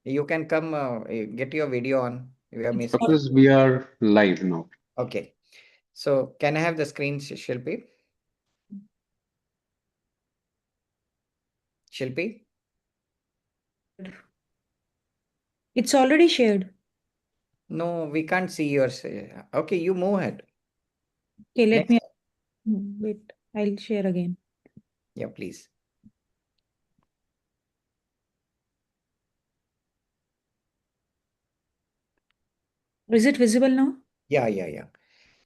You can come get your video on. We are It's missing. because we are live now. Okay. So can I have the screen, Shilpi? Shilpi? It's already shared. No, we can't see yours. Okay, you move ahead. Okay, let Next. me wait. I'll share again. Yeah, please. Is it visible now? Yeah.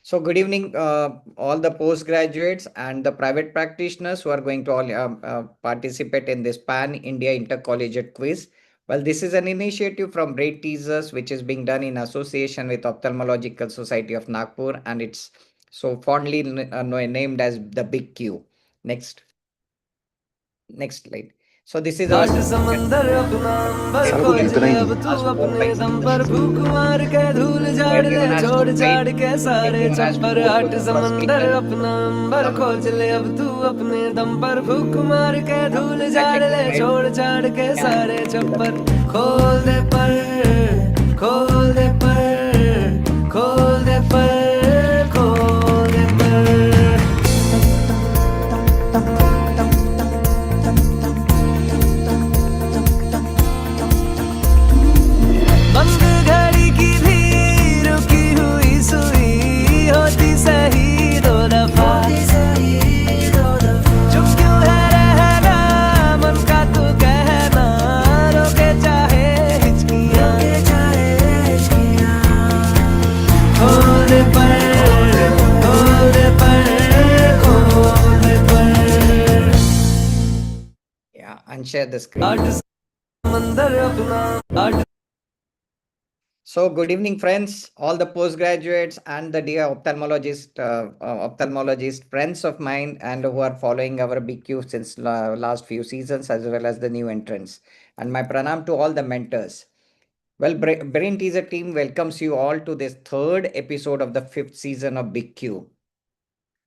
So good evening, all the postgraduates and the private practitioners who are going to all participate in this Pan India Intercollegiate Quiz. Well, this is an initiative from Brain Teasers, which is being done in association with Ophthalmological Society of Nagpur, and it's so fondly named as the Big Q. Next slide. So this is our आठ समंदर अपना अंबर सारा कुछ खोज इतना ले ही अब नहीं तू last four, अपने five दम seasons. पर भूख मार के धूल So झाड़ ले everyone has to छोड़ write. छाड़ के सारे Everyone has to छप्पर go to आठ the first समंदर season. अपना अंबर खोज ले अब तू अपने दम पर भूख मार के धूल झाड़ Catching ले the right छोड़ छाड़ के can सारे do the छप्पर खोल दे पर खोल दे पर खोल दे पर खोल दे पर बंद घड़ी की भी रुकी हुई सुई होती सही दो दफा चुप क्यों है रहना मन का तू कहना रोके चाहे हिचकियां खोल दे पर खोल दे पर खोल दे पर yeah and share the screen. आठ समंदर अपना आठ So, good evening, friends, all the postgraduates and the dear ophthalmologist friends of mine, and who are following our BQ since last few seasons, as well as the new entrants. And my pranam to all the mentors. Well, Brain Teaser team welcomes you all to this third episode of the fifth season of Big Q.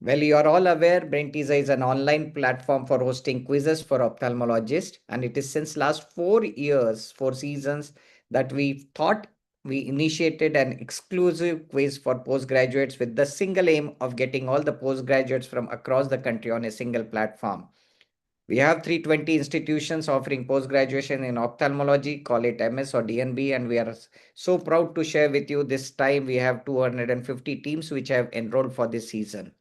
Well, you are all aware Brain Teaser is an online platform for hosting quizzes for ophthalmologists, and it is since last 4 years, 4 seasons, that we thought we initiated an exclusive quiz for postgraduates with the single aim of getting all the postgraduates from across the country on a single platform. We have 320 institutions offering post graduation in ophthalmology, call it MS or DNB, and we are so proud to share with you this time we have 250 teams which have enrolled for this season.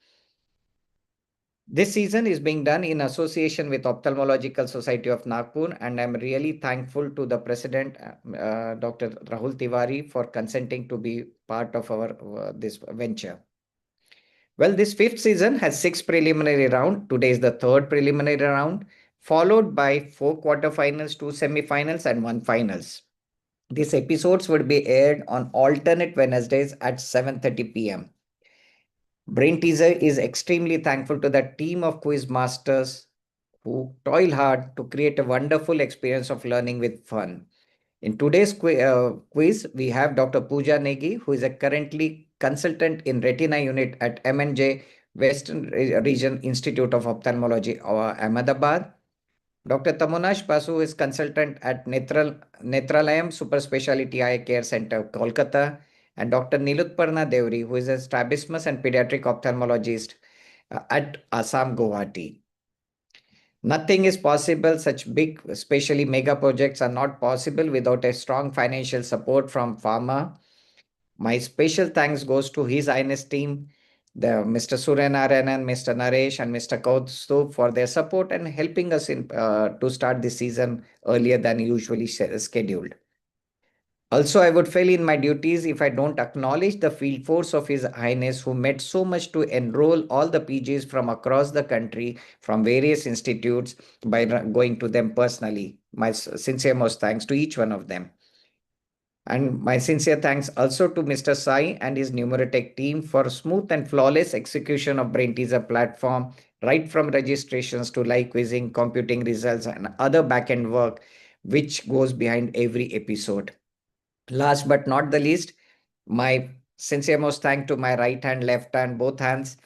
This season is being done in association with Ophthalmological Society of Nagpur, and I'm really thankful to the president, Dr. Rahul Tiwari, for consenting to be part of our this venture. Well, this fifth season has six preliminary round. Today is the third preliminary round, followed by four quarterfinals, two semifinals, and one finals. These episodes would be aired on alternate Wednesdays at 7:30 p.m. Brain Teaser is extremely thankful to the team of quiz masters who toil hard to create a wonderful experience of learning with fun. In today's quiz, we have Dr. Pooja Negi, who is a currently consultant in Retina Unit at M&J Western Region Institute of Ophthalmology, Ahmedabad. Dr. Tamonash Basu is consultant at Netralayam Super Speciality Eye Care Center, Kolkata, and Dr. Nilutparna Devri, who is a strabismus and pediatric ophthalmologist at Assam, Guwahati. Nothing is possible. Such big, especially mega projects, are not possible without a strong financial support from pharma. My special thanks goes to His Highness team, the Mr. Suryanarayanan, Mr. Naresh, and Mr. Kaustubh for their support and helping us in to start this season earlier than usually scheduled. Also, I would fail in my duties if I don't acknowledge the field force of His Highness who made so much to enroll all the PGs from across the country from various institutes by going to them personally. My sincere most thanks to each one of them. And my sincere thanks also to Mr. Sai and his Numerotech team for smooth and flawless execution of Brain Teaser platform, right from registrations to live quizzing, computing results, and other backend work which goes behind every episode. Last but not the least, my sincere most thank to my right hand, left hand, both hands,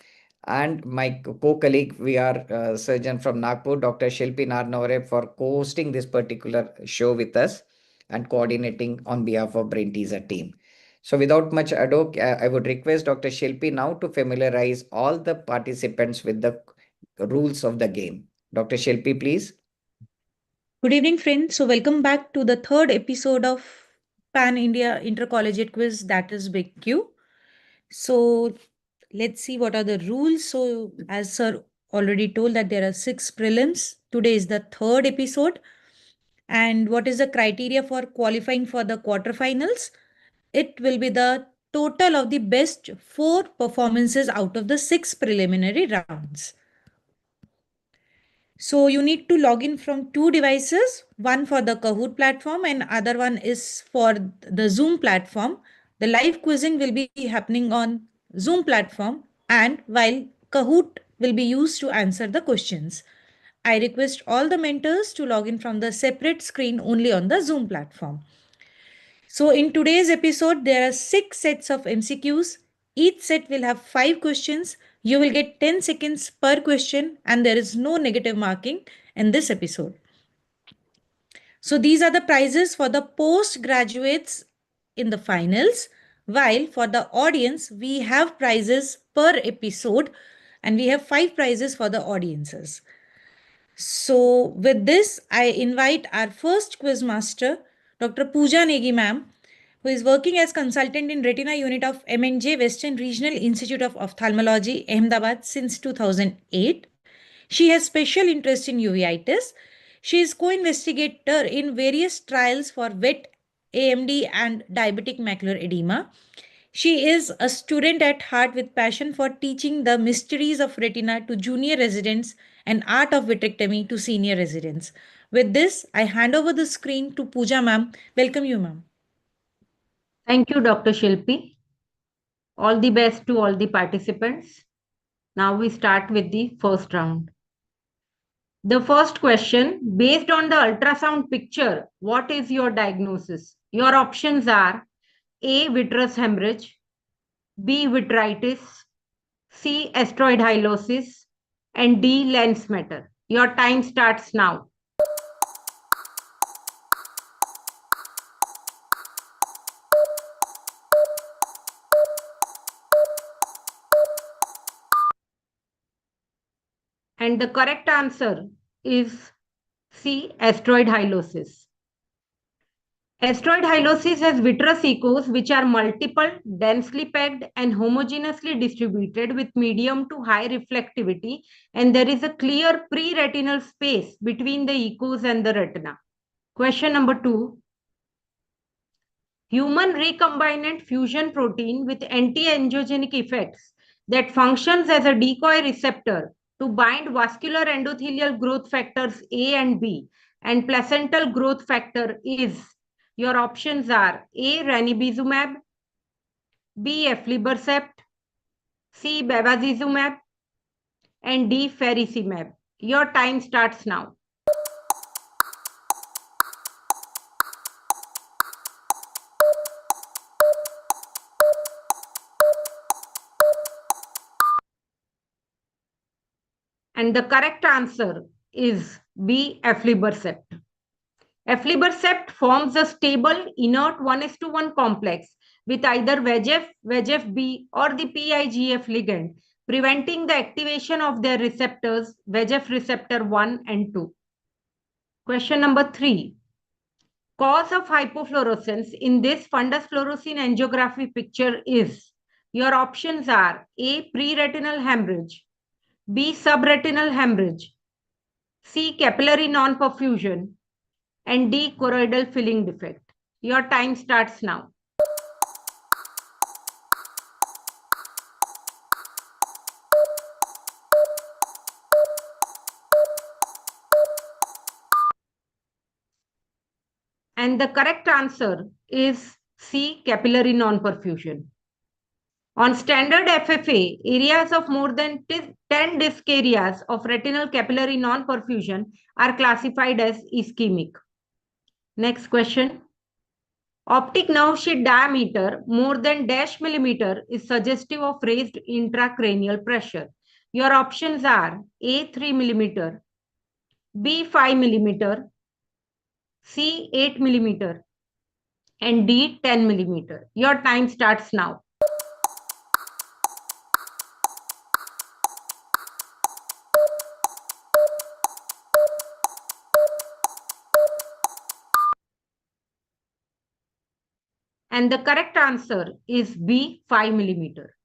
and my co-colleague, we are surgeon from Nagpur, Dr. Shilpi Narnore, for co-hosting this particular show with us. and coordinating on behalf of Brain Teaser team. So without much ado, I would request Dr. Shilpi now to familiarize all the participants with the rules of the game. Dr. Shilpi, please. Good evening, friends. So, welcome back to the third episode of Pan India Intercollegiate Quiz, that is Big Q. So, let's see what are the rules. So, as Sir already told, that there are 6 prelims. Today is the third episode. And what is the criteria for qualifying for the quarterfinals? It will be the total of the best 4 performances out of the 6 preliminary rounds. So you need to log in from 2 devices, one for the Kahoot platform and other one is for the Zoom platform. The live quizzing will be happening on Zoom platform and while Kahoot will be used to answer the questions. I request all the mentors to log in from the separate screen only on the Zoom platform. So, in today's episode, there are 6 sets of MCQs. Each set will have 5 questions. You will get 10 seconds per question, and there is no negative marking in this episode. So, these are the prizes for the postgraduates in the finals, while for the audience, we have prizes per episode, and we have 5 prizes for the audiences. So, with this, I invite our first quiz master, Dr. Pooja Negi ma'am, who is working as consultant in Retina Unit of MNJ Western Regional Institute of Ophthalmology, Ahmedabad since 2008. She has special interest in uveitis. She is co-investigator in various trials for wet AMD and diabetic macular edema. She is a student at heart with passion for teaching the mysteries of retina to junior residents and art of vitrectomy to senior residents. With this, I hand over the screen to Pooja ma'am. Welcome you, ma'am. Thank you, Dr. Shilpi. All the best to all the participants. Now we start with the first round. The first question, based on the ultrasound picture, what is your diagnosis? Your options are A, vitreous hemorrhage, B, vitritis, C, asteroid hylosis, and D, lens matter. Your time starts now. And the correct answer is C, asteroid hylosis. Asteroid hylosis has vitreous echoes which are multiple, densely packed and homogeneously distributed with medium to high reflectivity, and there is a clear pre-retinal space between the echoes and the retina. Question number 2. Human recombinant fusion protein with anti-angiogenic effects that functions as a decoy receptor to bind vascular endothelial growth factors A and B and placental growth factor is. Your options are A, ranibizumab, B, aflibercept, C, bevacizumab, and D, faricimab. Your time starts now. And the correct answer is B, aflibercept. Aflibercept forms a stable inert 1:1 complex with either VEGF, VEGF-B, or the PIGF ligand, preventing the activation of their receptors, VEGF receptor 1 and 2. Question number 3. Cause of hypofluorescence in this fundus fluorescein angiography picture is. Your options are A, preretinal hemorrhage, B, subretinal hemorrhage, C, capillary non-perfusion, and D, choroidal filling defect. Your time starts now. And the correct answer is C, capillary non-perfusion. On standard FFA, areas of more than 10 disc areas of retinal capillary non-perfusion are classified as ischemic. Next question. Optic nerve sheath diameter more than dash millimeter is suggestive of raised intracranial pressure. Your options are A, 3 millimeter, B, 5 millimeter, C, 8 millimeter, and D 10 millimeter. Your time starts now. And the correct answer is B 5 millimeter.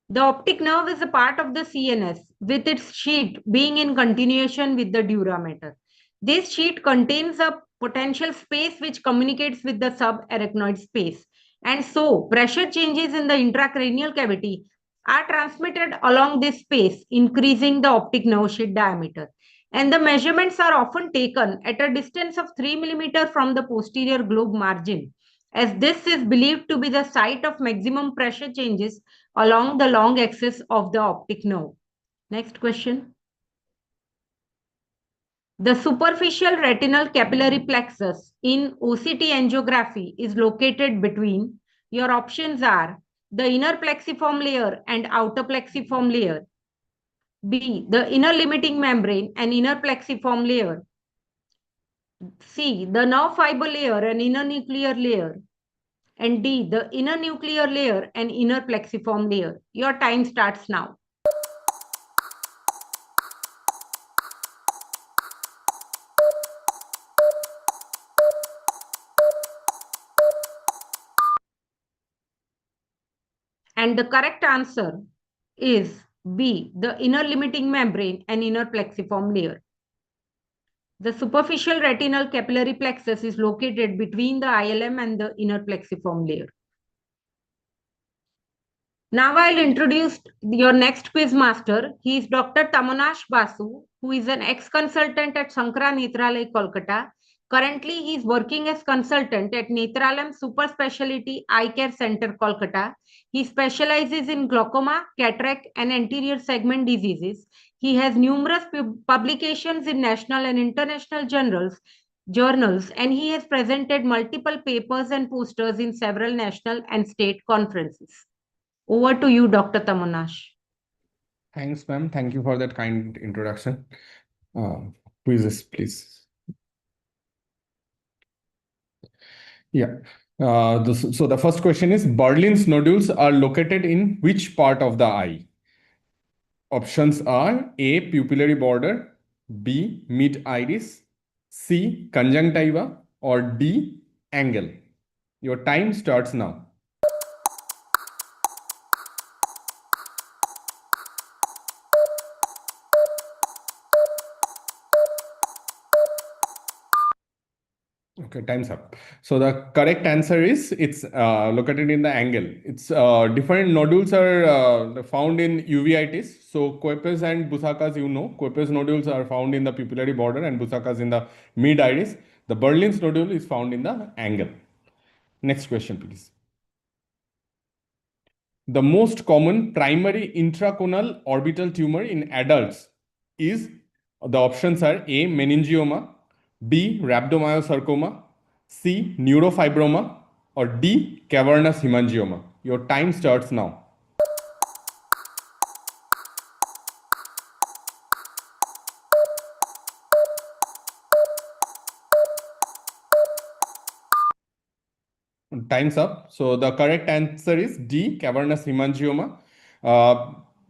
The optic nerve is a part of the CNS, with its sheet being in continuation with the dura mater. This sheet contains a potential space which communicates with the subarachnoid space. And so, pressure changes in the intracranial cavity are transmitted along this space, increasing the optic nerve sheet diameter. And the measurements are often taken at a distance of 3 millimeter from the posterior globe margin, as this is believed to be the site of maximum pressure changes along the long axis of the optic nerve. Next question. The superficial retinal capillary plexus in OCT angiography is located between, your options are the inner plexiform layer and outer plexiform layer. B, the inner limiting membrane and inner plexiform layer. C, the nerve fiber layer and inner nuclear layer. And D, the inner nuclear layer and inner plexiform layer. Your time starts now. And the correct answer is B, the inner limiting membrane and inner plexiform layer. The superficial retinal capillary plexus is located between the ILM and the inner plexiform layer. Now I'll introduce your next quiz master. He is Dr. Tamonash Basu, who is an ex-consultant at Sankara Nethralaya, Kolkata. Currently, he is working as consultant at Netralam Super Speciality Eye Care Center, Kolkata. He specializes in glaucoma, cataract, and anterior segment diseases. He has numerous publications in national and international journals, and he has presented multiple papers and posters in several national and state conferences. Over to you, Dr. Tamonash. Thanks, ma'am. Thank you for that kind introduction. Quizzes, please. Yeah. So the first question is, Berlin's nodules are located in which part of the eye? Options are A, pupillary border, B, mid-iris, C, conjunctiva, or D, angle. Your time starts now. Okay, time's up. So the correct answer is it's located in the angle. It's different nodules are found in uveitis. So Koepes and Busakas, Koepes nodules are found in the pupillary border and Busakas in the mid-iris. The Berlin's nodule is found in the angle. Next question, please. The most common primary intraconal orbital tumor in adults is, the options are A, meningioma, B, rhabdomyosarcoma, C, neurofibroma, or D, cavernous hemangioma. Your time starts now. Time's up. So the correct answer is D, cavernous hemangioma.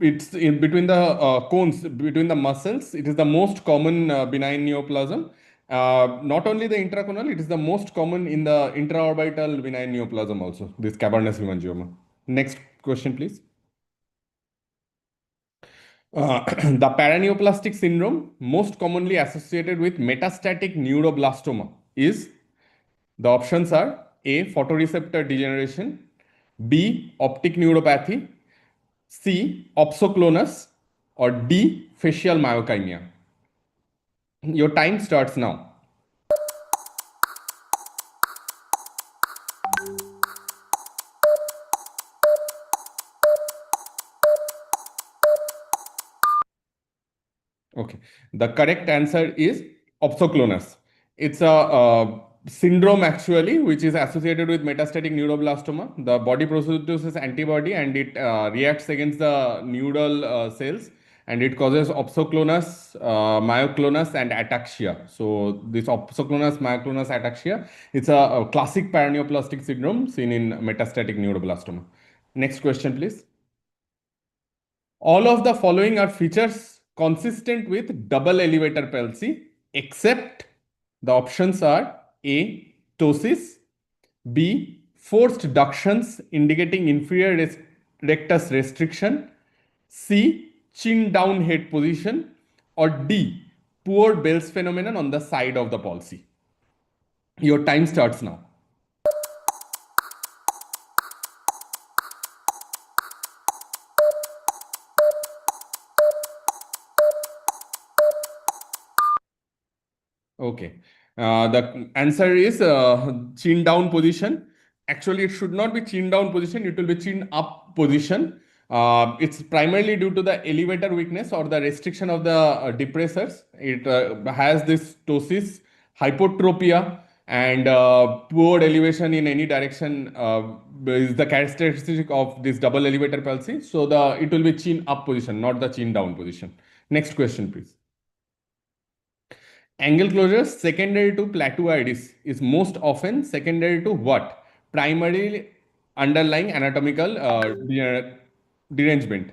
It's in between the cones, between the muscles. It is the most common benign neoplasm. Not only the intraconal, it is the most common in the intraorbital benign neoplasm also, this cavernous hemangioma. Next question, please. The paraneoplastic syndrome most commonly associated with metastatic neuroblastoma is, the options are A, photoreceptor degeneration, B, optic neuropathy, C, opsoclonus, or D, facial myokymia. Your time starts now. Okay, the correct answer is opsoclonus. It's a syndrome actually, which is associated with metastatic neuroblastoma. The body produces antibody and it reacts against the neural cells, and it causes opsoclonus, myoclonus, and ataxia. So this opsoclonus, myoclonus, ataxia, it's a classic paraneoplastic syndrome seen in metastatic neuroblastoma. Next question, please. All of the following are features consistent with double elevator palsy, except the options are A. Ptosis, B. Forced ductions indicating inferior rectus restriction, C. Chin down head position, or D. Poor Bell's phenomenon on the side of the palsy. Your time starts now. Okay. The answer is chin down position. Actually, it should not be chin down position. It will be chin up position. It's primarily due to the elevator weakness or the restriction of the depressors. It has this ptosis, hypotropia, and poor elevation in any direction is the characteristic of this double elevator palsy. So it will be chin up position, not the chin down position. Next question, please. Angle closure secondary to plateauitis is most often secondary to what? Primarily underlying anatomical derangement.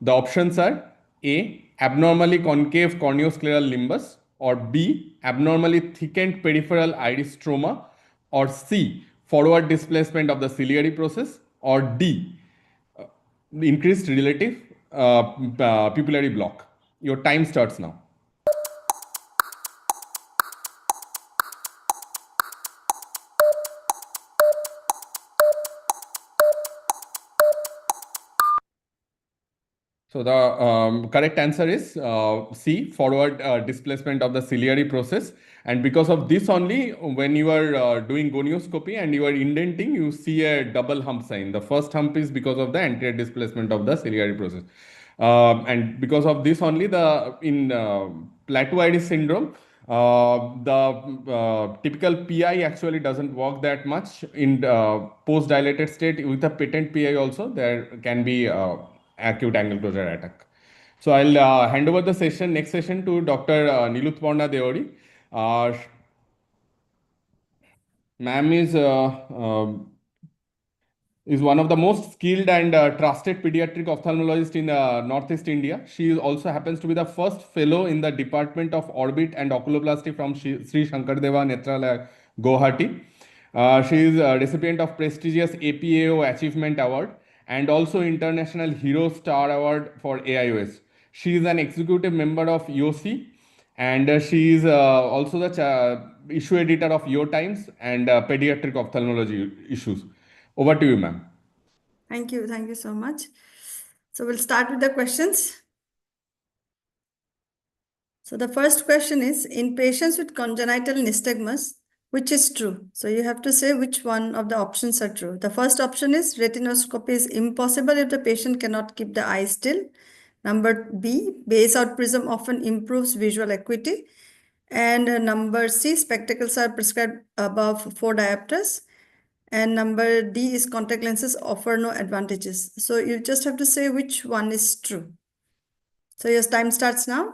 The options are A. Abnormally concave corneoscleral limbus, or B. Abnormally thickened peripheral iris stroma, or C. Forward displacement of the ciliary process, or D. Increased relative pupillary block. Your time starts now. So the correct answer is C, forward displacement of the ciliary process. And because of this only, when you are doing gonioscopy and you are indenting, you see a double hump sign. The first hump is because of the anterior displacement of the ciliary process. And because of this only, in plateauitis syndrome, the typical PI actually doesn't work that much. In post-dilated state with a patent PI also, there can be acute angle closure attack. So I'll hand over the next session to Dr. Nilutparna Deori. Ma'am is one of the most skilled and trusted pediatric ophthalmologist in Northeast India. She also happens to be the first fellow in the Department of Orbit and Oculoplasty from Sri Shankardeva Netralaya, Guwahati. She is a recipient of prestigious APAO Achievement Award and also International Hero Star Award for AIOS. She is an executive member of YOSI, and she is also the issue editor of Yo Times and pediatric ophthalmology issues. Over to you, ma'am. Thank you. Thank you so much. So we'll start with the questions. So the first question is, in patients with congenital nystagmus, which is true? So you have to say which one of the options are true. The first option is retinoscopy is impossible if the patient cannot keep the eye still. Number B, base out prism often improves visual acuity. And number C, spectacles are prescribed above 4 diopters. And number D is contact lenses offer no advantages. So you just have to say which one is true. So your time starts now.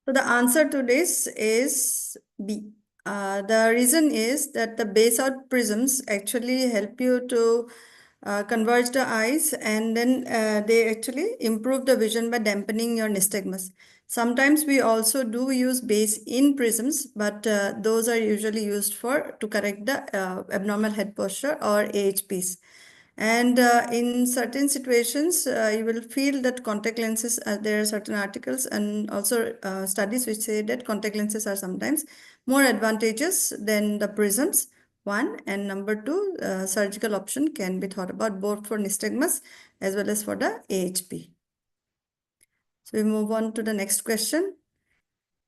So the answer to this is B. The reason is that the base out prisms actually help you to converge the eyes, and then they actually improve the vision by dampening your nystagmus. Sometimes we also do use base in prisms, but those are usually used to correct the abnormal head posture or AHPs. And in certain situations, you will feel that contact lenses, there are certain articles and also studies which say that contact lenses are sometimes more advantageous than the prisms, one. And number two, surgical option can be thought about both for nystagmus as well as for the AHP. So we move on to the next question.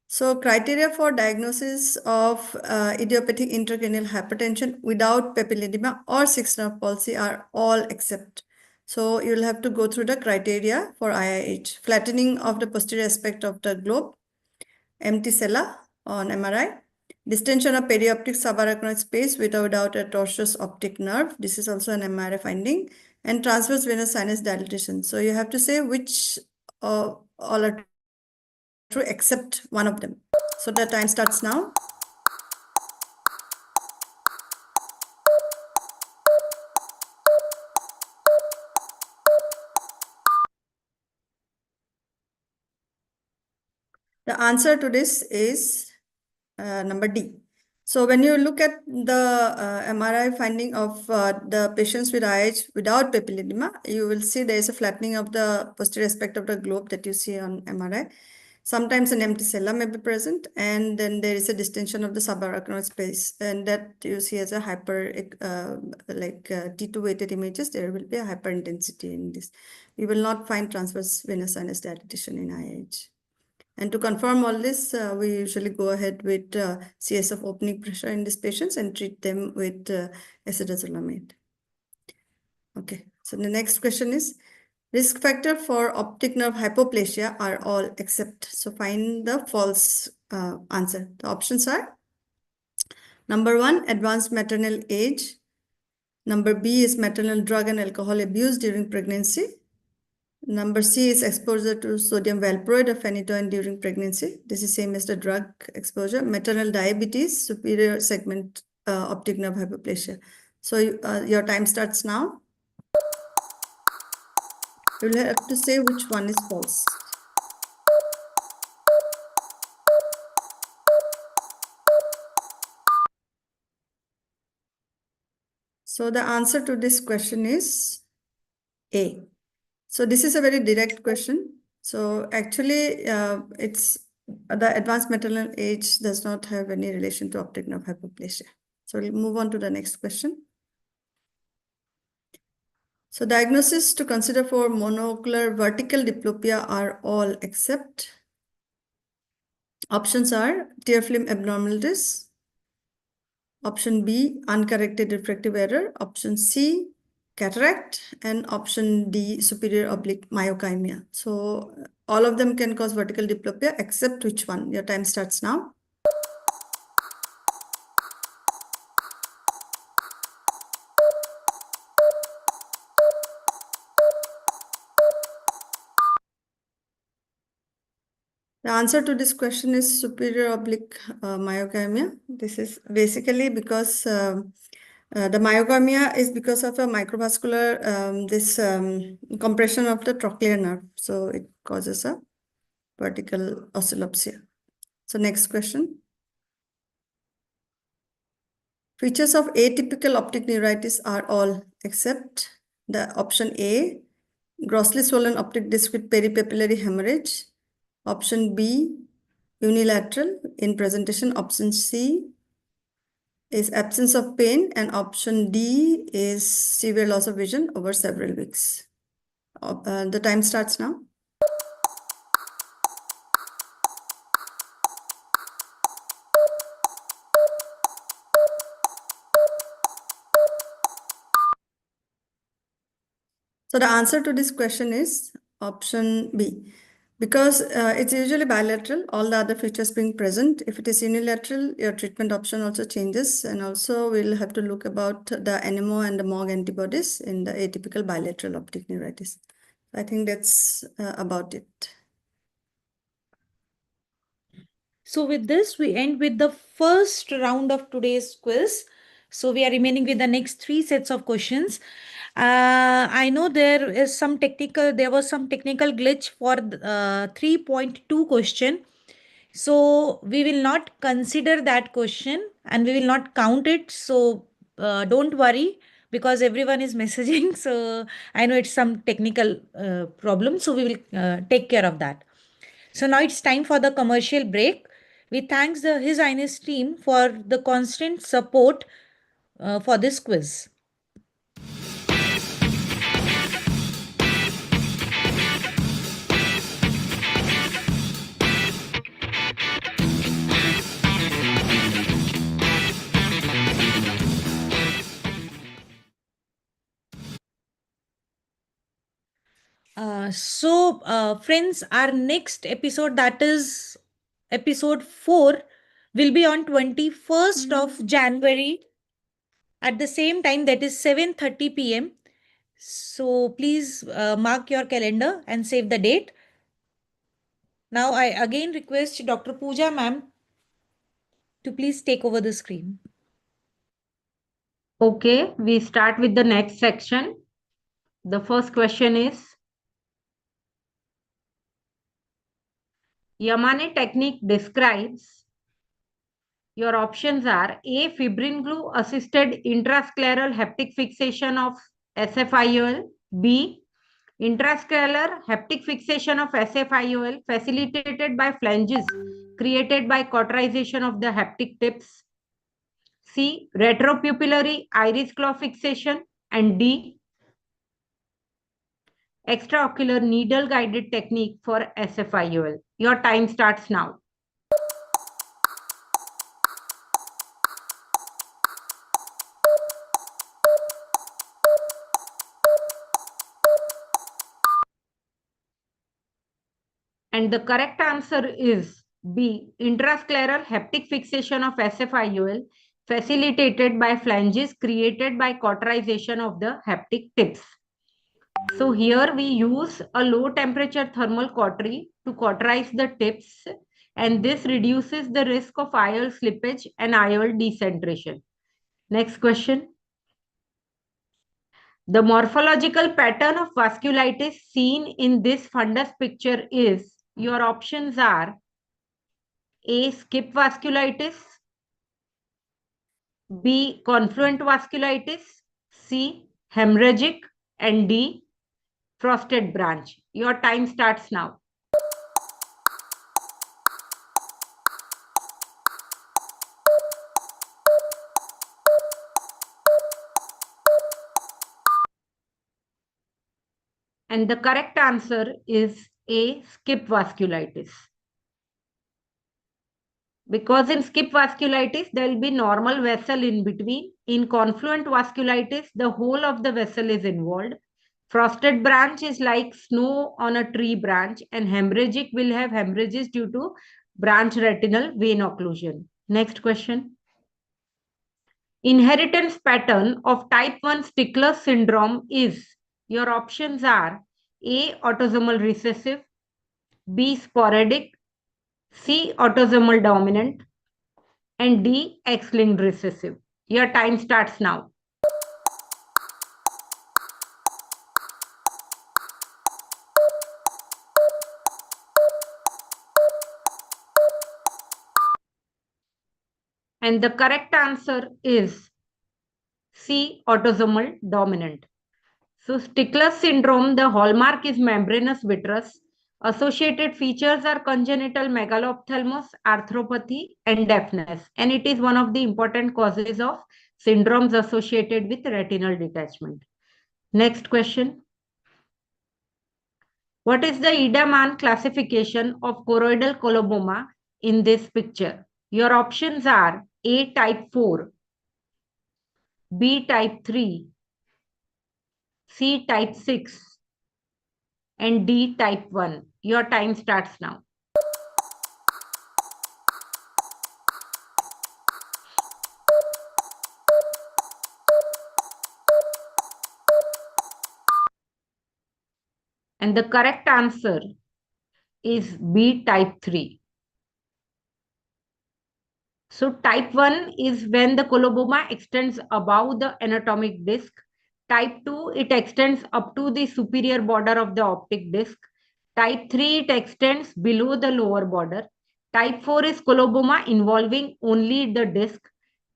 So criteria for diagnosis of idiopathic intracranial hypertension without papilledema or sixth nerve palsy are all except. So you'll have to go through the criteria for IIH. Flattening of the posterior aspect of the globe, empty cella on MRI. Distension of perioptic subarachnoid space with or without a tortuous optic nerve. This is also an MRI finding. And transverse venous sinus dilatation. So you have to say which all are true except one of them. So the time starts now. The answer to this is number D. So when you look at the MRI finding of the patients with IH without papilledema, you will see there is a flattening of the posterior aspect of the globe that you see on MRI. Sometimes an empty cella may be present, and then there is a distension of the subarachnoid space, and that you see as a hyper, T2 weighted images, there will be a hyperintensity in this. You will not find transverse venous sinus dilatation in IH. And to confirm all this, we usually go ahead with CS of opening pressure in these patients and treat them with acetazolamide. Okay, so the next question is, risk factor for optic nerve hypoplasia are all except. So find the false answer. The options are number 1, advanced maternal age. Number B is maternal drug and alcohol abuse during pregnancy. Number C is exposure to sodium valproate or phenytoin during pregnancy. This is same as the drug exposure. Maternal diabetes, superior segment optic nerve hypoplasia. So your time starts now. You'll have to say which one is false. So the answer to this question is A. So this is a very direct question. So actually, it's the advanced maternal age does not have any relation to optic nerve hypoplasia. So we'll move on to the next question. So diagnosis to consider for monocular vertical diplopia are all except. Options are tear film abnormalities. Option B, uncorrected refractive error. Option C, cataract. And option D, superior oblique myokymia. So all of them can cause vertical diplopia except which one? Your time starts now. The answer to this question is superior oblique myokymia. This is basically because the myokymia is because of a microvascular compression of the trochlear nerve. So it causes a vertical oscillopsia. So next question. Features of atypical optic neuritis are all except the option A, grossly swollen optic disc with peripapillary hemorrhage. Option B, unilateral in presentation. Option C is absence of pain, and option D is severe loss of vision over several weeks. The time starts now. So the answer to this question is option B. Because it's usually bilateral, all the other features being present. If it is unilateral, your treatment option also changes. And also we'll have to look about the NMO and the MOG antibodies in the atypical bilateral optic neuritis. I think that's about it. So with this, we end with the first round of today's quiz. So we are remaining with the next 3 sets of questions. I know there was some technical glitch for 3.2 question. So we will not consider that question and we will not count it. So don't worry because everyone is messaging. So I know it's some technical problem. So we will take care of that. So now it's time for the commercial break. We thanks the His Highness team for the constant support for this quiz. Friends, our next episode, that is episode 4 will be on 21st of January at the same time, that is 7:30 p.m. So please mark your calendar and save the date. Now I again request Dr. Pooja ma'am to please take over the screen. Okay, we start with the next section. The first question is, Yamane technique describes, your options are A. Fibrin glue assisted intrascleral haptic fixation of SFIOL. B. Intrascalar haptic fixation of SFIOL facilitated by flanges created by cauterization of the haptic tips. C. Retropupillary iris claw fixation. And D. Extraocular needle guided technique for SFIOL. Your time starts now. And the correct answer is B. Intrascleral haptic fixation of SFIOL facilitated by flanges created by cauterization of the haptic tips. So here we use a low temperature thermal cautery to cauterize the tips, and this reduces the risk of IOL slippage and IOL decentration. Next question. The morphological pattern of vasculitis seen in this fundus picture is, your options are A. Skip vasculitis, B. Confluent vasculitis, C. Hemorrhagic, and D. Frosted branch. Your time starts now. And the correct answer is A. Skip vasculitis. Because in skip vasculitis, there will be normal vessel in between. In confluent vasculitis, the whole of the vessel is involved. Frosted branch is like snow on a tree branch, and hemorrhagic will have hemorrhages due to branch retinal vein occlusion. Next question. Inheritance pattern of type 1 Stickler syndrome is, your options are A. Autosomal recessive, B. Sporadic, C. Autosomal dominant, and D. X-linked recessive. Your time starts now. And the correct answer is C. Autosomal dominant. So Stickler syndrome, the hallmark is membranous vitreous. Associated features are congenital megalophthalmos, arthropathy, and deafness. And it is one of the important causes of syndromes associated with retinal detachment. Next question. What is the Wiedemann classification of choroidal coloboma in this picture? Your options are A type 4, B type 3, C type 6, and D type 1. Your time starts now. And the correct answer is B type 3. So type 1 is when the coloboma extends above the anatomic disc. Type 2, it extends up to the superior border of the optic disc. Type 3, it extends below the lower border. Type 4 is coloboma involving only the disc.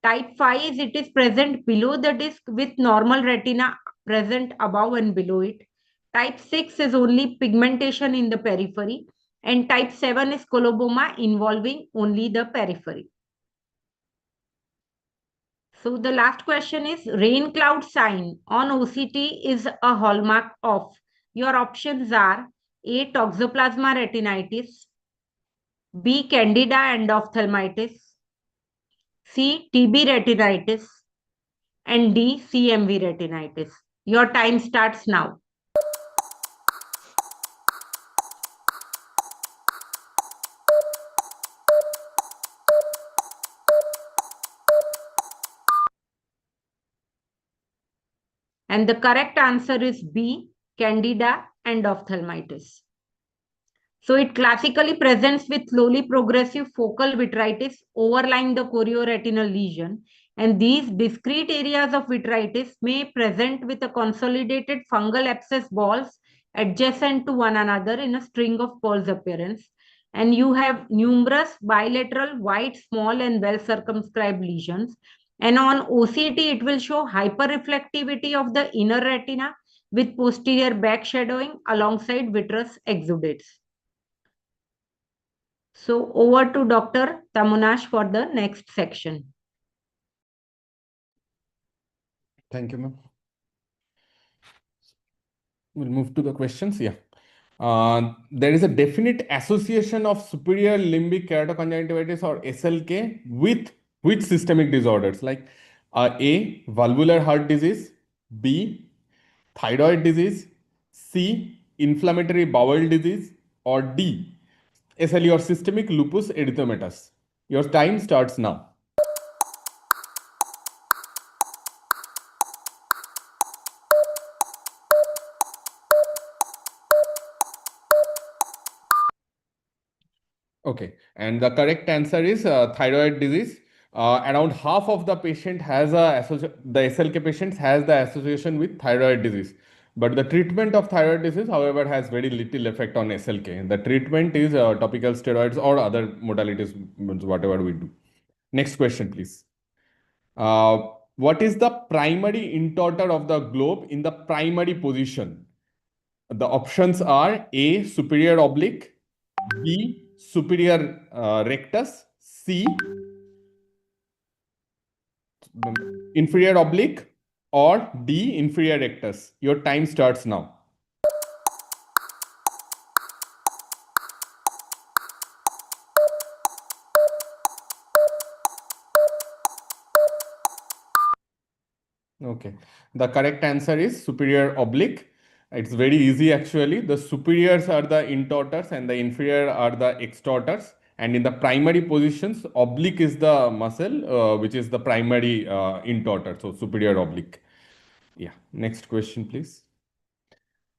Type 5 is it is present below the disc with normal retina present above and below it. Type 6 is only pigmentation in the periphery. And type 7 is coloboma involving only the periphery. So the last question is, rain cloud sign on OCT is a hallmark of. Your options are A. Toxoplasma retinitis, B. Candida endophthalmitis, C. TB retinitis, and D. CMV retinitis. Your time starts now. And the correct answer is B, candida endophthalmitis. So it classically presents with slowly progressive focal vitritis overlying the chorioretinal lesion. And these discrete areas of vitritis may present with a consolidated fungal abscess balls adjacent to one another in a string of pearls appearance. And you have numerous bilateral white, small, and well circumscribed lesions. And on OCT, it will show hyperreflectivity of the inner retina with posterior back shadowing alongside vitreous exudates. So over to Dr. Tamunash for the next section. Thank you, ma'am. We'll move to the questions. Yeah. There is a definite association of superior limbic keratoconjunctivitis or SLK with which systemic disorders like A. Valvular heart disease, B. Thyroid disease, C. Inflammatory bowel disease, or D. SLE or systemic lupus erythematosus. Your time starts now. Okay, and the correct answer is thyroid disease. Around half of the patient has the SLK patients has the association with thyroid disease. But the treatment of thyroid disease, however, has very little effect on SLK. The treatment is topical steroids or other modalities, whatever we do. Next question, please. What is the primary intorter of the globe in the primary position? The options are A. Superior oblique, B. Superior rectus, C. Inferior oblique, or D. Inferior rectus. Your time starts now. Okay, the correct answer is superior oblique. It's very easy actually. The superiors are the intorters and the inferior are the extorters. And in the primary positions, oblique is the muscle, which is the primary intorter. So superior oblique. Yeah. Next question, please.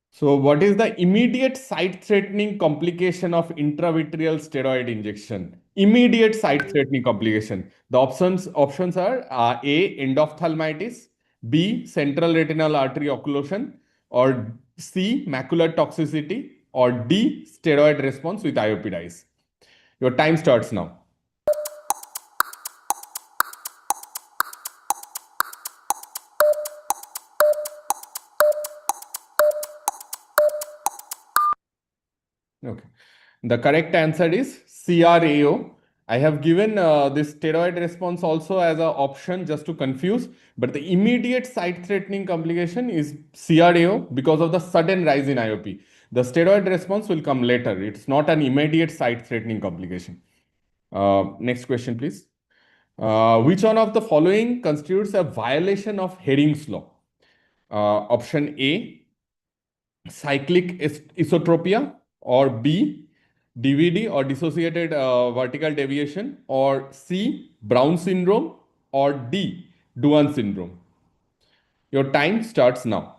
So what is the immediate sight-threatening complication of intravitreal steroid injection? Immediate sight-threatening complication. The options are A. Endophthalmitis, B. Central retinal artery occlusion, or C. Macular toxicity, or D. Steroid response with IOP rise. Your time starts now. Okay. The correct answer is CRAO. I have given this steroid response also as an option just to confuse, but the immediate sight-threatening complication is CRAO because of the sudden rise in IOP. The steroid response will come later. It's not an immediate sight-threatening complication. Next question, please. Which one of the following constitutes a violation of Hering's law? Option A, cyclic esotropia, or B, DVD or dissociated vertical deviation, or C, Brown syndrome, or D, Duan syndrome. Your time starts now.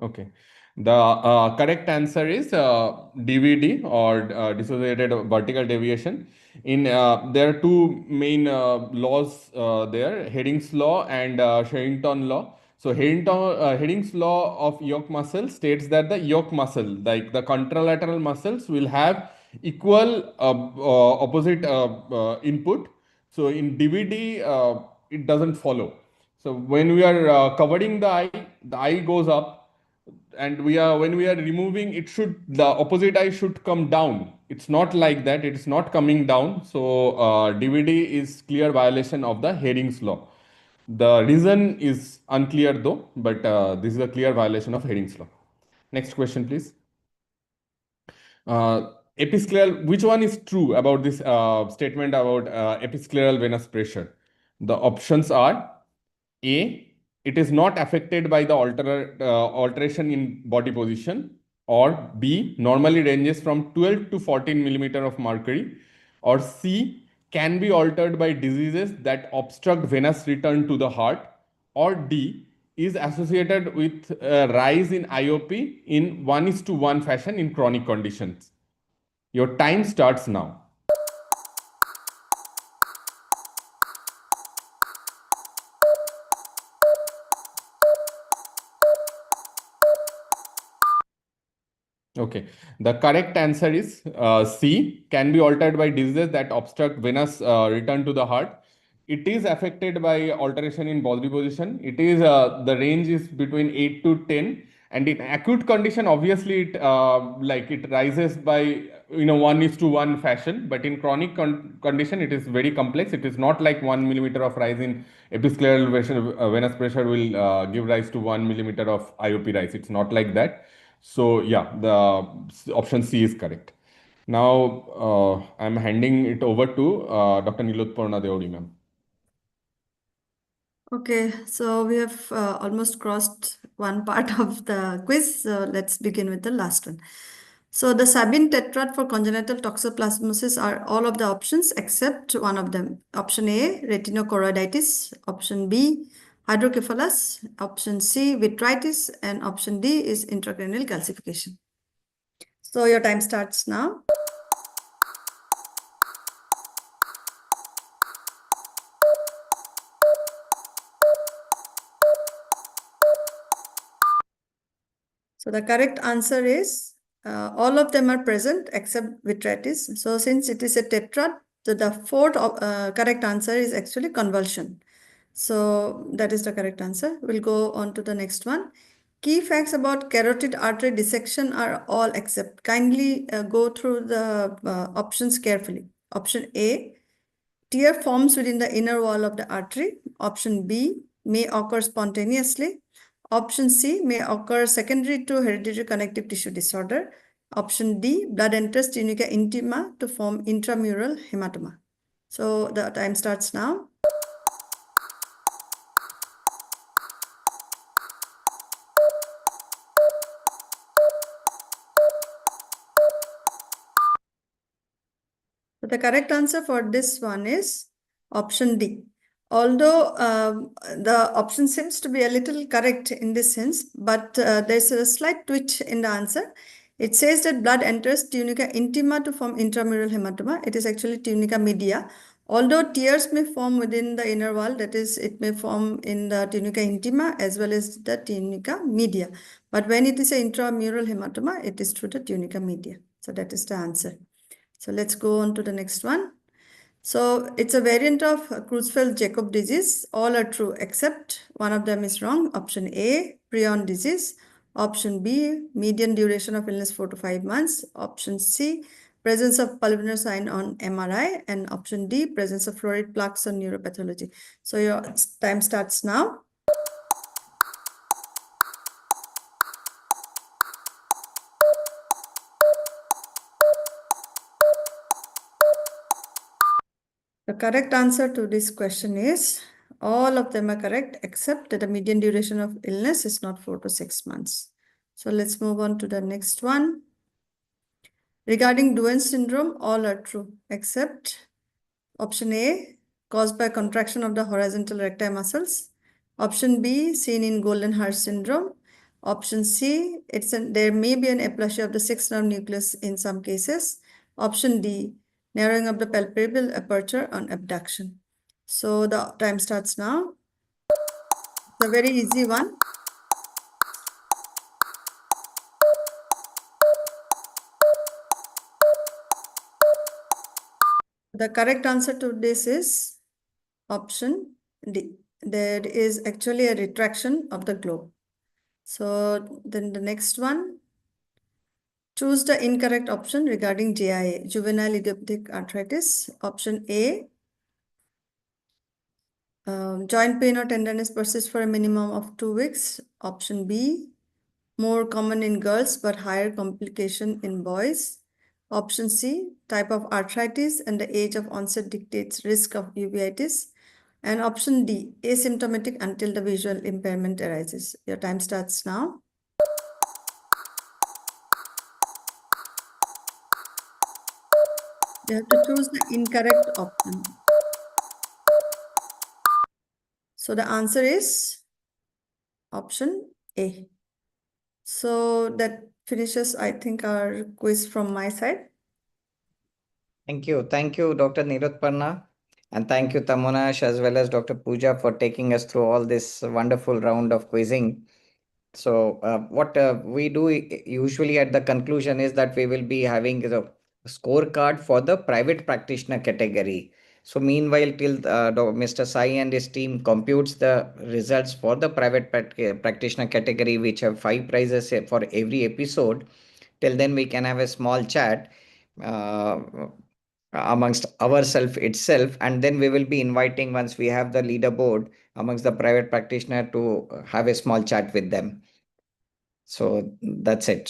Okay. The correct answer is DVD or dissociated vertical deviation. There are two main laws there: Hering's law and Sherrington law. So Hering's law of yoke muscle states that the yoke muscle, like the contralateral muscles, will have equal opposite input. So in DVD, it doesn't follow. So when we are covering the eye goes up, and when we are removing it, should the opposite eye should come down. It's not like that. It's not coming down. So DVD is clear violation of the Hering's law. The reason is unclear though, but this is a clear violation of Hering's law. Next question, please. Episcleral, which one is true about this statement about episcleral venous pressure? The options are A, it is not affected by the alteration in body position. or B, normally ranges from 12 to 14 millimeter of mercury, or C, can be altered by diseases that obstruct venous return to the heart, or D, is associated with a rise in IOP in 1:1 fashion in chronic conditions. Your time starts now. Okay, the correct answer is C, can be altered by diseases that obstruct venous return to the heart. It is affected by alteration in body position. It is the range is between 8 to 10, and in acute condition, obviously it rises by 1:1 fashion. But in chronic condition, it is very complex. It is not like 1 millimeter of rise in episcleral venous pressure will give rise to 1 millimeter of IOP rise. It's not like that. So yeah, the option C is correct. Now I'm handing it over to Dr. Nilotparna Deori, ma'am. Okay, so we have almost crossed one part of the quiz. So let's begin with the last one. So the Sabin tetrad for congenital toxoplasmosis are all of the options except one of them. Option A, retinochoroiditis. Option B, hydrocephalus. Option C, vitritis. And option D is intracranial calcification. So your time starts now. So the correct answer is all of them are present except vitritis. So since it is a tetrad, so the fourth correct answer is actually convulsion. So that is the correct answer. We'll go on to the next one. Key facts about carotid artery dissection are all except. Kindly go through the options carefully. Option A, tear forms within the inner wall of the artery. Option B, may occur spontaneously. Option C, may occur secondary to hereditary connective tissue disorder. Option D, blood enters tunica intima to form intramural hematoma. So the time starts now. So the correct answer for this one is option D. Although the option seems to be a little correct in this sense, but there's a slight twitch in the answer. It says that blood enters tunica intima to form intramural hematoma. It is actually tunica media. Although tears may form within the inner wall, that is, it may form in the tunica intima as well as the tunica media. But when it is an intramural hematoma, it is through the tunica media. So that is the answer. So let's go on to the next one. So it's a variant of Creutzfeldt-Jakob disease. All are true except one of them is wrong. Option A, prion disease. Option B, median duration of illness 4 to 5 months. Option C, presence of pulmonary sign on MRI. And option D, presence of florid plaques on neuropathology. So your time starts now. The correct answer to this question is all of them are correct except that the median duration of illness is not 4 to 6 months. So let's move on to the next one. Regarding Duane syndrome, all are true except option A, caused by contraction of the horizontal recti muscles. Option B, seen in golden heart syndrome. Option C, there may be an aplasia of the sixth nerve nucleus in some cases. Option D, narrowing of the palpebral aperture on abduction. So the time starts now. It's a very easy one. The correct answer to this is option D. There is actually a retraction of the globe. So then the next one. Choose the incorrect option regarding JIA, juvenile idiopathic arthritis. Option A, joint pain or tenderness persists for a minimum of 2 weeks. Option B, more common in girls but higher complication in boys. Option C, type of arthritis and the age of onset dictates risk of uveitis. And option D, asymptomatic until the visual impairment arises. Your time starts now. You have to choose the incorrect option. So the answer is option A. So that finishes, I think, our quiz from my side. Thank you. Thank you, Dr. Nirotparna. And thank you, Tamonash, as well as Dr. Pooja, for taking us through all this wonderful round of quizzing. So, what we do usually at the conclusion is that we will be having the scorecard for the private practitioner category. So, meanwhile, till Mr. Sai and his team computes the results for the private practitioner category, which have 5 prizes for every episode, till then we can have a small chat uh, amongst ourselves itself, and then we will be inviting, once we have the leaderboard amongst the private practitioner, to have a small chat with them. So that's it.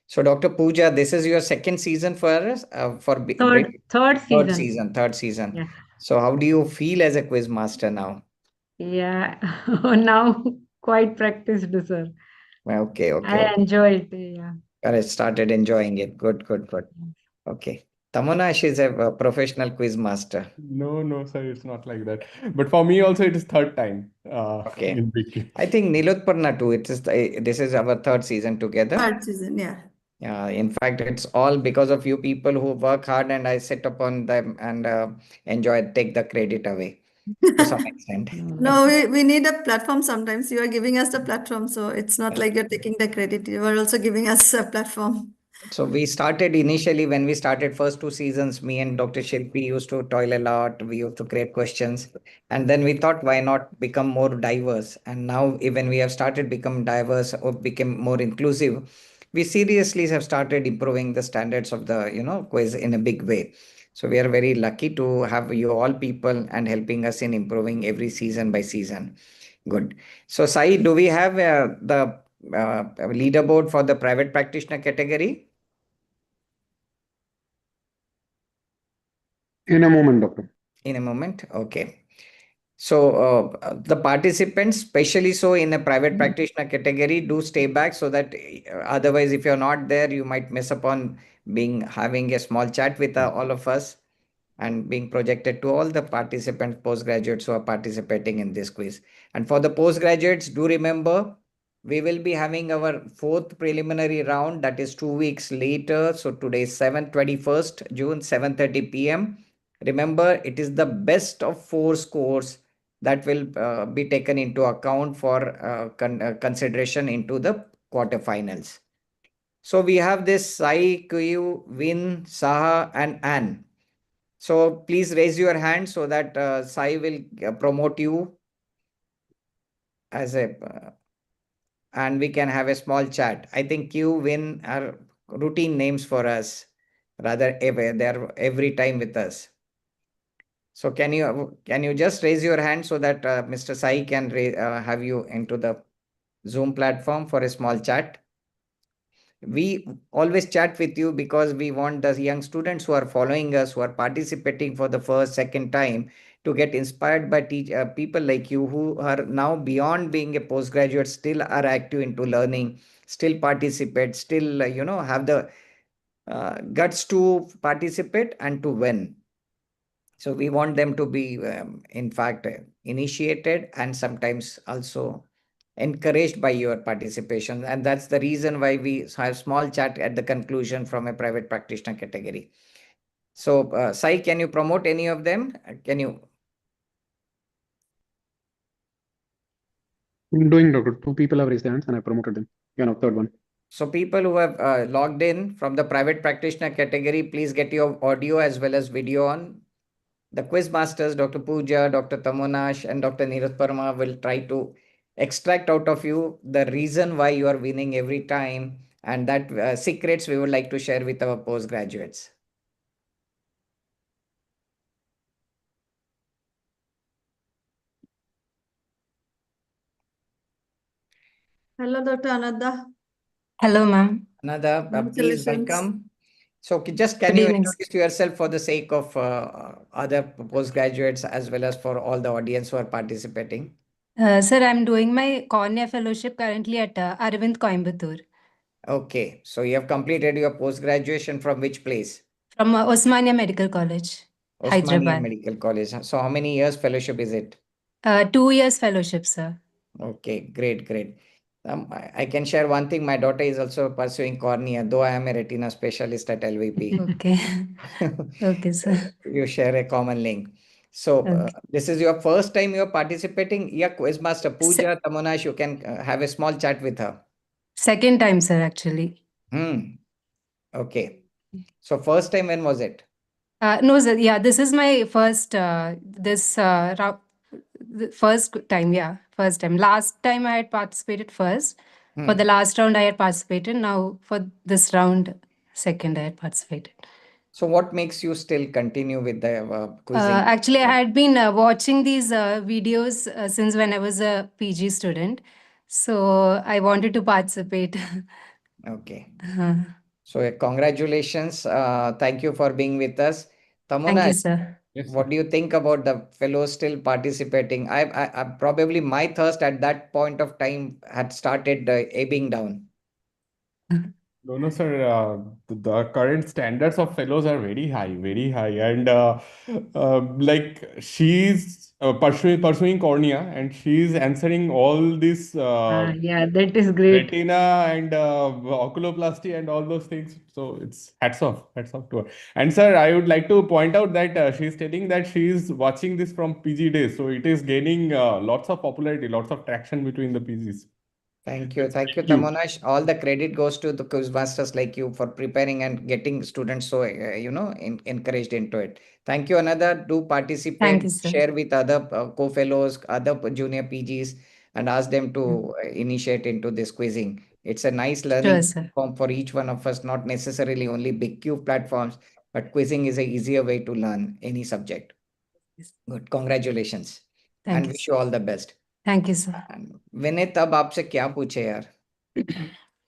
So Dr. Pooja, this is your second season for us, for Third third season. season, third season. Yeah. So how do you feel as a quiz master now? Yeah. Now quite practiced, sir. Okay, okay, I okay. enjoy it. Yeah. I started enjoying it. Good, good, good. Okay. Tamonash is a professional quiz master. No, no, sir, it's not like that. But for me also, it is third time Okay. in BQ. I think Nilotparna too. This is our third season together. Third season, yeah. Yeah, in fact, it's all because of you people who work hard, and I sit upon them and take the credit away to some extent. No, we need a platform sometimes. You are giving us the platform, so it's not like you're taking the credit. You are also giving us a platform. So we started initially when we started first 2 seasons, me and Dr. Shilpi used to toil a lot. We used to create questions. And then we thought, why not become more diverse? And now even we have started become diverse or become more inclusive, we seriously have started improving the standards of the, quiz in a big way. So we are very lucky to have you all people and helping us in improving every season by season. Good. So Sai, do we have the leaderboard for the private practitioner category? In a moment, doctor. In a moment. Okay. So the participants, especially so in a private practitioner category, do stay back so that otherwise, if you're not there, you might miss upon being having a small chat with all of us and being projected to all the participants, postgraduates who are participating in this quiz. And for the postgraduates, do remember we will be having our fourth preliminary round, that is 2 weeks later. So today is 21st June, 7:30 p.m. Remember, it is the best of 4 scores that will be taken into account for consideration into the quarterfinals. So we have this Sai, Kuyu, Win, Saha, and Anne. So please raise your hand so that Sai will promote you as a, and we can have a small chat. I think Q, Win are routine names for us. Rather, they're every time with us. So can you just raise your hand so that Mr. Sai can have you into the Zoom platform for a small chat? We always chat with you because we want the young students who are following us, who are participating for the first, second time, to get inspired by people like you who are now beyond being a postgraduate, still are active into learning, still participate, still, have the guts to participate and to win. So we want them to be, in fact, initiated and sometimes also encouraged by your participation. And that's the reason why we have small chat at the conclusion from a private practitioner category. So, Sai, can you promote any of them? Can you? I'm doing, doctor. Two people have raised their hands and I promoted them. Third one. So people who have logged in from the private practitioner category, please get your audio as well as video on. The quiz masters, Dr. Pooja, Dr. Tamonash, and Dr. Neeraj Parma, will try to extract out of you the reason why you are winning every time, and that secrets we would like to share with our postgraduates. Hello, Dr. Ananda. Hello, ma'am. Another, please Congratulations. welcome. So just can Good you evening. introduce yourself for the sake of other postgraduates as well as for all the audience who are participating? Sir, I'm doing my cornea fellowship currently at Aravind Coimbatore. Okay, so you have completed your post graduation from which place? From Osmania Medical College, Osmania Hyderabad. Medical College. So how many years fellowship is it? 2 years fellowship, sir. Okay, great, great. I can share one thing. My daughter is also pursuing cornea, though I am a retina specialist at LVP. Okay. Okay, sir. You share a common link. So Okay. this is your first time you're participating. Yeah, Quizmaster Se- Pooja Tamonash, you can have a small chat with her. Second time, sir, actually. Hmm. Okay. So first time, when was it? No, sir. Yeah, this is my first, the first time. Yeah, first time. Last time I had participated first. For the Hmm. last round, I had participated. Now, for this round, second, I had participated. So what makes you still continue with the quizzing? Actually, I had been watching these videos since when I was a PG student. So I wanted to participate. Okay. Uh, So congratulations. Thank you for being with us. Thank you, Tamonash, sir. Yes, what sir. do you think about the fellows still participating? I probably my thirst at that point of time had started ebbing down. No, no, sir. The current standards of fellows are very high, and like she's pursuing cornea, and she's answering all this Yeah, that is great. retina and oculoplasty and all those things. So it's hats off to her. And sir, I would like to point out that she's telling that she's watching this from PG days, so it is gaining lots of popularity, lots of traction between the PGs. Thank you. Thank you, Thank you. Tamonash. All the credit goes to the quizmasters like you for preparing and getting students so, encouraged into it. Thank you, another. Do Thank participate, you, sir. share with other co-fellows, other junior PGs, and ask them to initiate into this quizzing. It's a nice Sure, learning sir. platform for each one of us, not necessarily only big Q platforms, but quizzing is a easier way to learn any subject. Good. Congratulations. Thank And you, wish sir. you all the best. Thank you, sir. And Vineet अब आपसे क्या पूछे यार?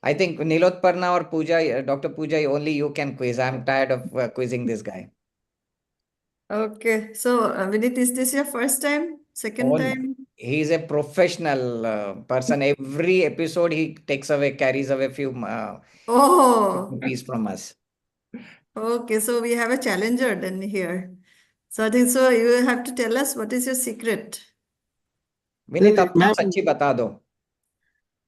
I think Nilotparna or Pooja, Dr. Pooja, only you can quiz. I'm tired of quizzing this guy. Okay, so Vinit, is this your first time? Second Oh, no. time? He's a professional person. Every episode he takes away, carries away few Oh, rupees from us. okay, so we have a challenger then here. So I think so you have to tell us what is your secret. Vineet So, अपना ma'am, सच्ची बता दो.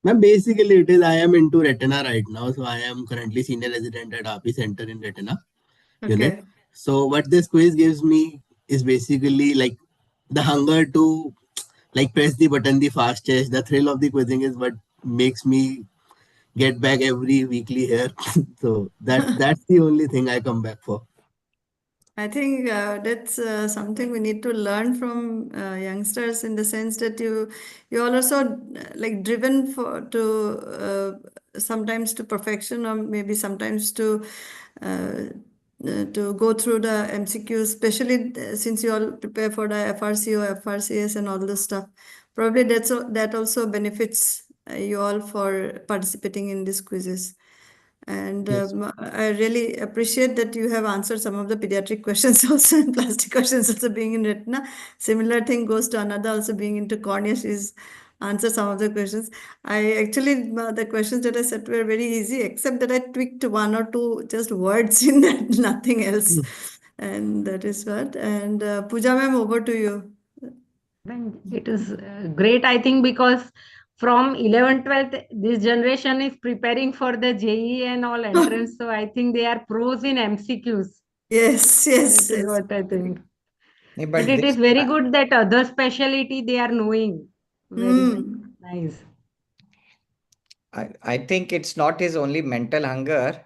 Ma'am, basically it is I am into retina right now. So I am currently senior resident at RP Center in Retina unit. Okay. So what this quiz gives me is basically like the hunger to like press the button the fastest. The thrill of the quizzing is what makes me get back every weekly here. So that's the only thing I come back for. I think that's something we need to learn from youngsters in the sense that you are also like driven for to sometimes to perfection or maybe sometimes uh, to go through the MCQs, especially since you all prepare for the FRCO, FRCS, and all this stuff. Probably that also benefits you all for participating in these quizzes. And yes. I really appreciate that you have answered some of the pediatric questions also and plastic questions also being in retina. Similar thing goes to another also being into cornea. She's answered some of the questions. I actually, the questions that I said were very easy, except that I tweaked one or two just words in that, nothing else. And that is what. And Pooja ma'am, over to you. Then it is great, I think, because from 11th, 12th, this generation is preparing for the JE and all entrance. So I think they are pros in MCQs. Yes, yes, That is yes. what I think. नहीं, But but it is this, very good that other specialty they are knowing. Very Hmm. nice. I think it's not his only mental hunger.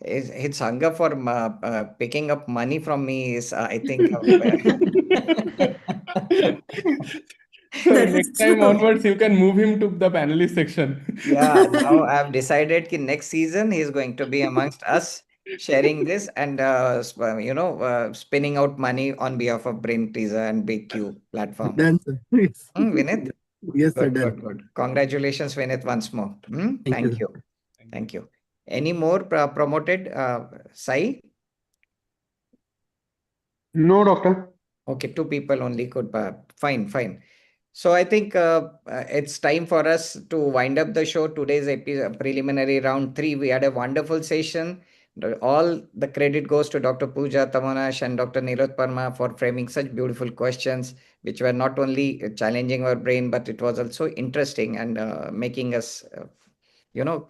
His hunger for picking up money from me is, I think, So That next is time true. onwards, you can move him to the panelist section. yeah. Now I've decided that next season he's going to be amongst us, sharing this and spinning out money on behalf of Brain Teaser and BQ platform. Done, sir. Yes, Vinith, yes, sir, good, done. good, good. Congratulations, Vinith, once more. Thank Thank you. you. Thank you. Any more promoted, Sai? No, doctor. Okay, two people only could. Fine, fine. So I think it's time for us to wind up the show. Today's preliminary round three. We had a wonderful session. All the credit goes to Dr. Pooja Tamonash and Dr. Nirot Parma for framing such beautiful questions, which were not only challenging our brain, but it was also interesting and making us, you know,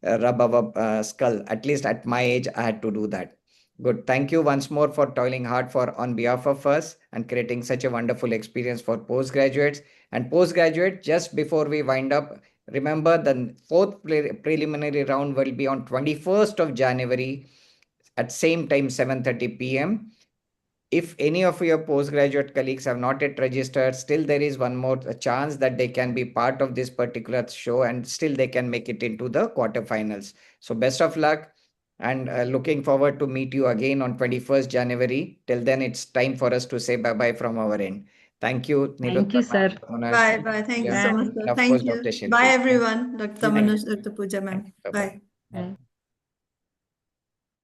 rub our skull. At least at my age, I had to do that. Good. Thank you once more for toiling hard for on behalf of us and creating such a wonderful experience for postgraduates. And postgraduate, just before we wind up, remember the fourth preliminary round will be on 21st of January at same time 7:30 p.m. If any of your postgraduate colleagues have not yet registered, still there is one more chance that they can be part of this particular show and still they can make it into the quarterfinals. So best of luck and looking forward to meet you again on 21st January. Till then, it's time for us to say bye-bye from our end. Thank you, Thank you, sir. Bye bye. Thank you so much, and sir. of Thank course, you. Dr. Shilpi. Bye, everyone. Dr. Thank you. Manoj, Dr. Pooja, ma'am. Bye-bye. Bye. Bye.